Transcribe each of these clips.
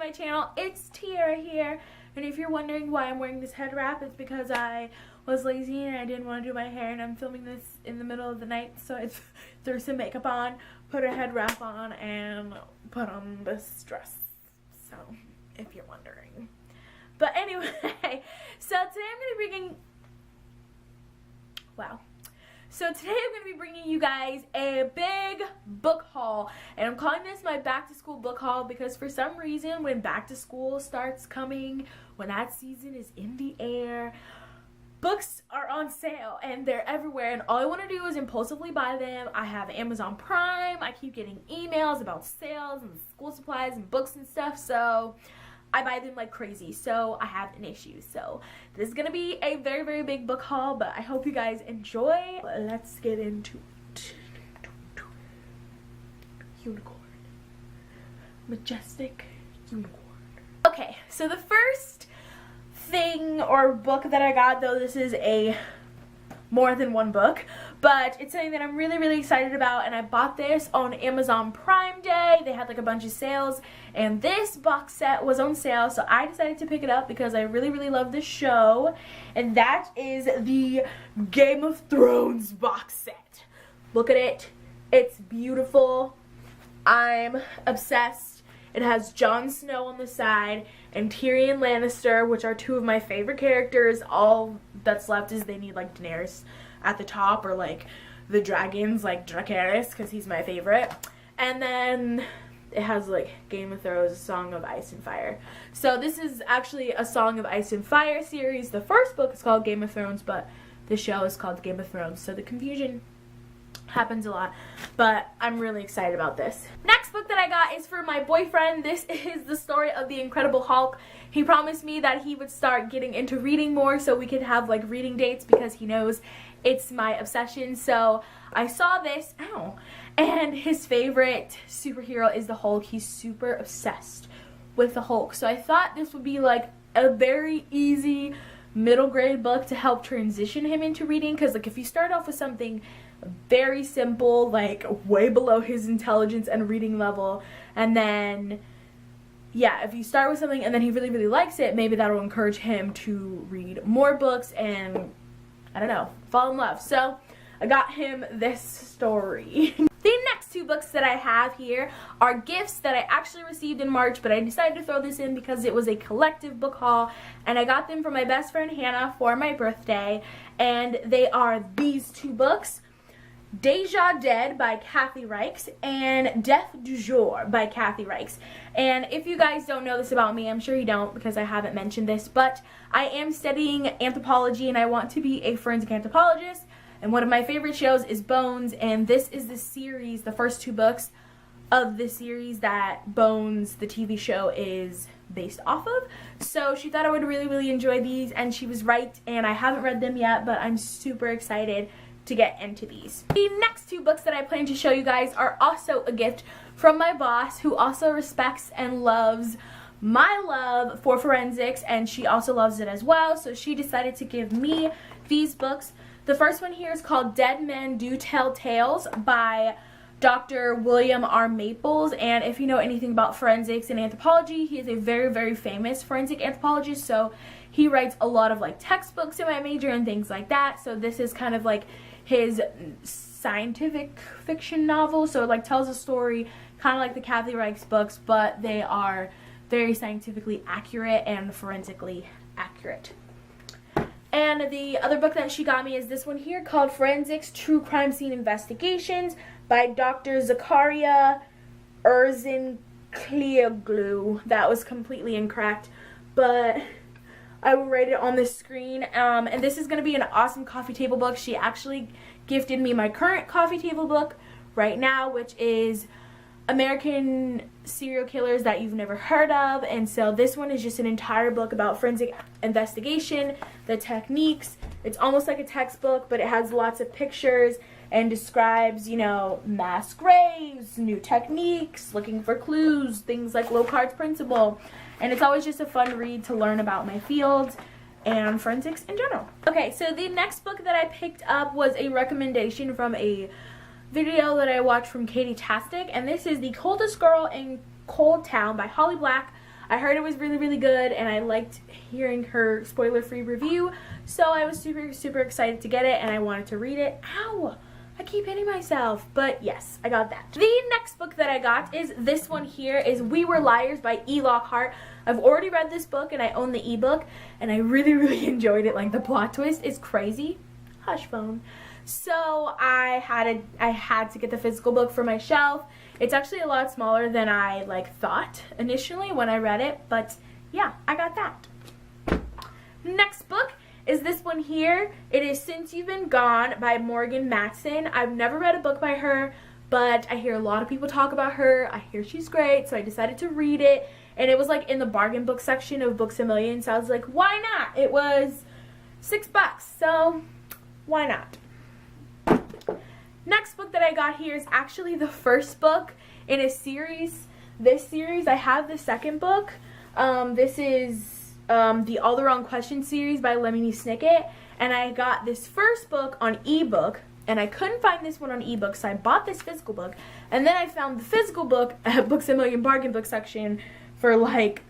my channel. It's Tiara here, and if you're wondering why I'm wearing this head wrap, it's because I was lazy and I didn't want to do my hair, and I'm filming this in the middle of the night, so I threw some makeup on, put a head wrap on, and put on this dress, so if you're wondering. But anyway, so today I'm going to be bringing, So today I'm going to be bringing you guys a big book haul, and I'm calling this my back to school book haul because for some reason when back to school starts coming, when that season is in the air, books are on sale and they're everywhere, and all I want to do is impulsively buy them. I have Amazon Prime, I keep getting emails about sales and school supplies and books and stuff, so I buy them like crazy, so I have an issue. So this is going to be a very, very big book haul, but I hope you guys enjoy. Let's get into it. Unicorn. Majestic unicorn. Okay, so the first thing or book that I got, though this is a more than one book, but it's something that I'm really, really excited about, and I bought this on Amazon Prime Day. They had like a bunch of sales, and this box set was on sale, so I decided to pick it up because I really, really love the show, and that is the Game of Thrones box set. Look at it. It's beautiful. I'm obsessed. It has Jon Snow on the side and Tyrion Lannister, which are two of my favorite characters. All that's left is they need like Daenerys at the top, or like the dragons like Dracarys, because he's my favorite. And then it has like Game of Thrones, Song of Ice and Fire. So this is actually a Song of Ice and Fire series. The first book is called Game of Thrones, but the show is called Game of Thrones. So the confusion happens a lot, but I'm really excited about this. Next book that I got is for my boyfriend. This is the story of the Incredible Hulk. He promised me that he would start getting into reading more so we could have like reading dates because he knows it's my obsession. So I saw this, and his favorite superhero is the Hulk. He's super obsessed with the Hulk. So I thought this would be like a very easy middle grade book to help transition him into reading, because like if you start off with something very simple, like way below his intelligence and reading level, and then if you start with something and then he really, really likes it, maybe that'll encourage him to read more books and, I don't know, fall in love. So I got him this story. The next two books that I have here are gifts that I actually received in March, but I decided to throw this in because it was a collective book haul, and I got them from my best friend Hannah for my birthday, and they are these two books: Deja Dead by Kathy Reichs and Death du Jour by Kathy Reichs. And if you guys don't know this about me, I'm sure you don't because I haven't mentioned this, but I am studying anthropology and I want to be a forensic anthropologist. And one of my favorite shows is Bones, and this is the series, the first two books of the series that Bones, the TV show, is based off of. So she thought I would really, really enjoy these, and she was right, and I haven't read them yet, but I'm super excited to get into these. The next two books that I plan to show you guys are also a gift from my boss, who also respects and loves my love for forensics, and she also loves it as well, so she decided to give me these books. The first one here is called Dead Men Do Tell Tales by Dr. William R. Maples, and if you know anything about forensics and anthropology, he is a very, very famous forensic anthropologist, so he writes a lot of like textbooks in my major and things like that. So this is kind of like his scientific fiction novel, so it like tells a story kind of like the Kathy Reichs books, but they are very scientifically accurate and forensically accurate. And the other book that she got me is this one here called Forensics True Crime Scene Investigations by Dr. Zakaria Erzinklioglu. That was completely incorrect, but I will write it on the screen. And this is going to be an awesome coffee table book. She actually gifted me my current coffee table book right now, which is American Serial Killers That You've Never Heard Of. And so this one is just an entire book about forensic investigation, the techniques. It's almost like a textbook, but it has lots of pictures and describes, you know, mass graves, new techniques, looking for clues, things like Locard's principle. And it's always just a fun read to learn about my field and forensics in general. Okay, so the next book that I picked up was a recommendation from a video that I watched from Katie Tastic, and this is The Coldest Girl in Cold Town by Holly Black. I heard it was really, really good, and I liked hearing her spoiler-free review, so I was super, super excited to get it, and I wanted to read it. Ow! I keep hitting myself, but yes, I got that. The next book that I got is this one here, is We Were Liars by E. Lockhart. I've already read this book, and I own the ebook, and I really, really enjoyed it. Like, the plot twist is crazy. Hush phone. So I had to get the physical book for my shelf. It's actually a lot smaller than I like thought initially when I read it, but yeah, I got that. Next book is this one here. It is Since You've Been Gone by Morgan Matson. I've never read a book by her, but I hear a lot of people talk about her. I hear she's great, so I decided to read it, and it was like in the bargain book section of Books A Million, so I was like, why not? It was $6, so why not? Next book that I got here is actually the first book in a series. This series, I have the second book. This is the All the Wrong Questions series by Lemony Snicket, and I got this first book on ebook, and I couldn't find this one on ebook, so I bought this physical book, and then I found the physical book at Books A Million bargain book section for like,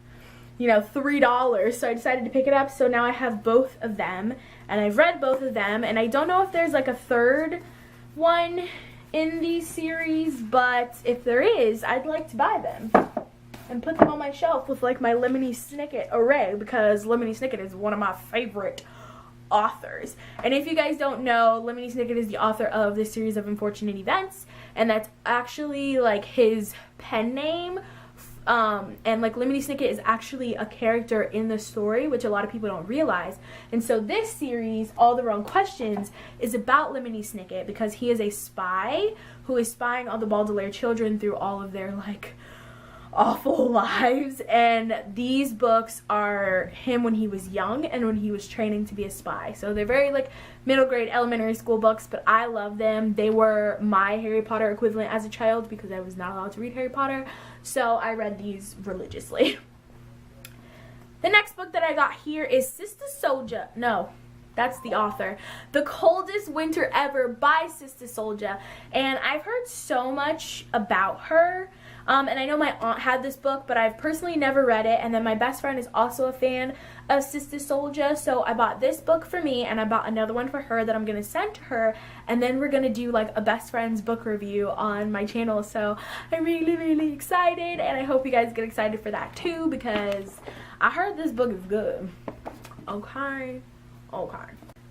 you know, $3, so I decided to pick it up. So now I have both of them, and I've read both of them, and I don't know if there's like a third one in these series, but if there is, I'd like to buy them and put them on my shelf with like my Lemony Snicket array, because Lemony Snicket is one of my favorite authors. And if you guys don't know, Lemony Snicket is the author of this series of Unfortunate Events, and that's actually like his pen name. And like Lemony Snicket is actually a character in the story, which a lot of people don't realize. And so this series, All the Wrong Questions, is about Lemony Snicket because he is a spy who is spying on the Baudelaire children through all of their like awful lives. And these books are him when he was young and when he was training to be a spy. So they're very like middle grade elementary school books, but I love them. They were my Harry Potter equivalent as a child because I was not allowed to read Harry Potter. So I read these religiously. The next book that I got here is Sister Souljah. No, that's the author. The Coldest Winter Ever by Sister Souljah. And I've heard so much about her. And I know my aunt had this book, but I've personally never read it. And then my best friend is also a fan of Sister Souljah, so I bought this book for me, and I bought another one for her that I'm going to send to her, and then we're going to do like a best friend's book review on my channel. So I'm really, really excited, and I hope you guys get excited for that too, because I heard this book is good. Okay.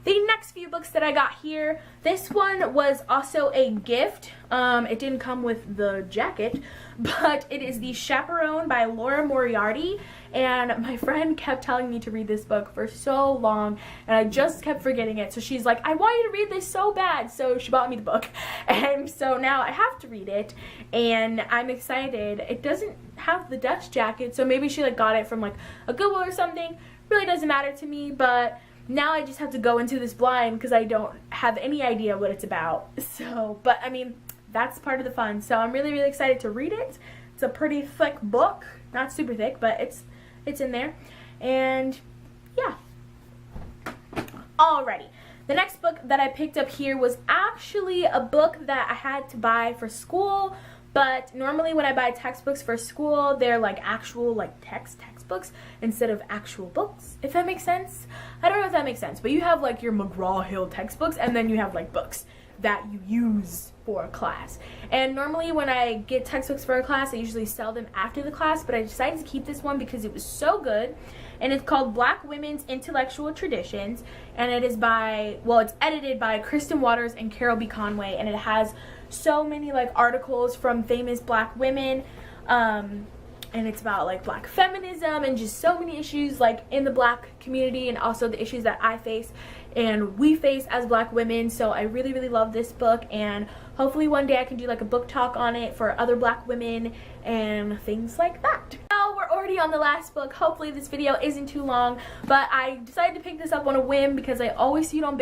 The next few books that I got here, this one was also a gift. It didn't come with the jacket, but it is the Chaperone by Laura Moriarty, and my friend kept telling me to read this book for so long, and I just kept forgetting it. So she's like, I want you to read this so bad, so she bought me the book, and so now I have to read it, and I'm excited. It doesn't have the Dutch jacket, so maybe she like got it from like a Goodwill or something. Really doesn't matter to me, but now I just have to go into this blind because I don't have any idea what it's about. So, but I mean, that's part of the fun. So I'm really, really excited to read it. It's a pretty thick book. Not super thick, but it's in there. And yeah. Alrighty. The next book that I picked up here was actually a book that I had to buy for school. But normally when I buy textbooks for school, they're like actual like textbooks instead of actual books, if that makes sense. I don't know if that makes sense, but you have like your McGraw-Hill textbooks, and then you have like books that you use for a class. And normally when I get textbooks for a class, I usually sell them after the class, but I decided to keep this one because it was so good. And it's called Black Women's Intellectual Traditions, and it is by, well, it's edited by Kristen Waters and Carol B. Conway, and it has so many like articles from famous black women, and it's about like black feminism and just so many issues like in the black community, and also the issues that I face and we face as black women. So I really, really love this book, and hopefully one day I can do like a book talk on it for other black women and things like that. Now we're already on the last book. Hopefully this video isn't too long, but I decided to pick this up on a whim because I always see it on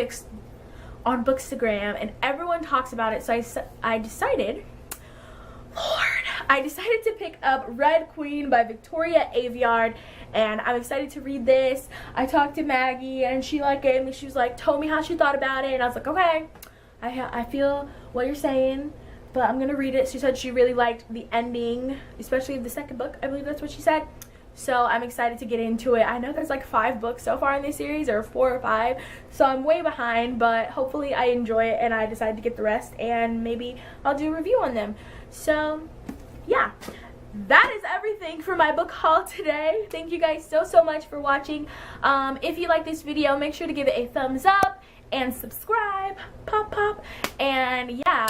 Bookstagram and everyone talks about it. So I decided to pick up Red Queen by Victoria Aveyard, and I'm excited to read this. I talked to Maggie, and she like told me how she thought about it, and I was like, okay, I feel what you're saying, but I'm gonna read it. She said she really liked the ending, especially of the second book. I believe that's what she said. So I'm excited to get into it. I know there's like 5 books so far in this series, or 4 or 5, so I'm way behind, but hopefully I enjoy it and I decide to get the rest, and maybe I'll do a review on them. So yeah, that is everything for my book haul today. Thank you guys so much for watching. If you like this video, make sure to give it a thumbs up and subscribe, pop, and yeah,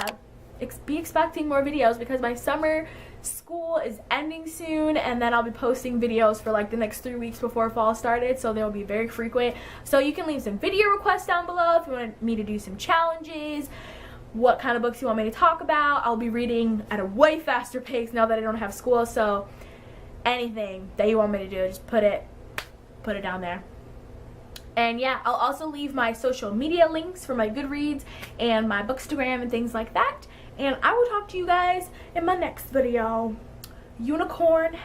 be expecting more videos because my summer school is ending soon, and then I'll be posting videos for like the next 3 weeks before fall started, so they'll be very frequent. So you can leave some video requests down below if you want me to do some challenges, what kind of books you want me to talk about. I'll be reading at a way faster pace now that I don't have school, so anything that you want me to do, just put it down there. And yeah, I'll also leave my social media links for my Goodreads and my Bookstagram and things like that. And I will talk to you guys in my next video. Unicorn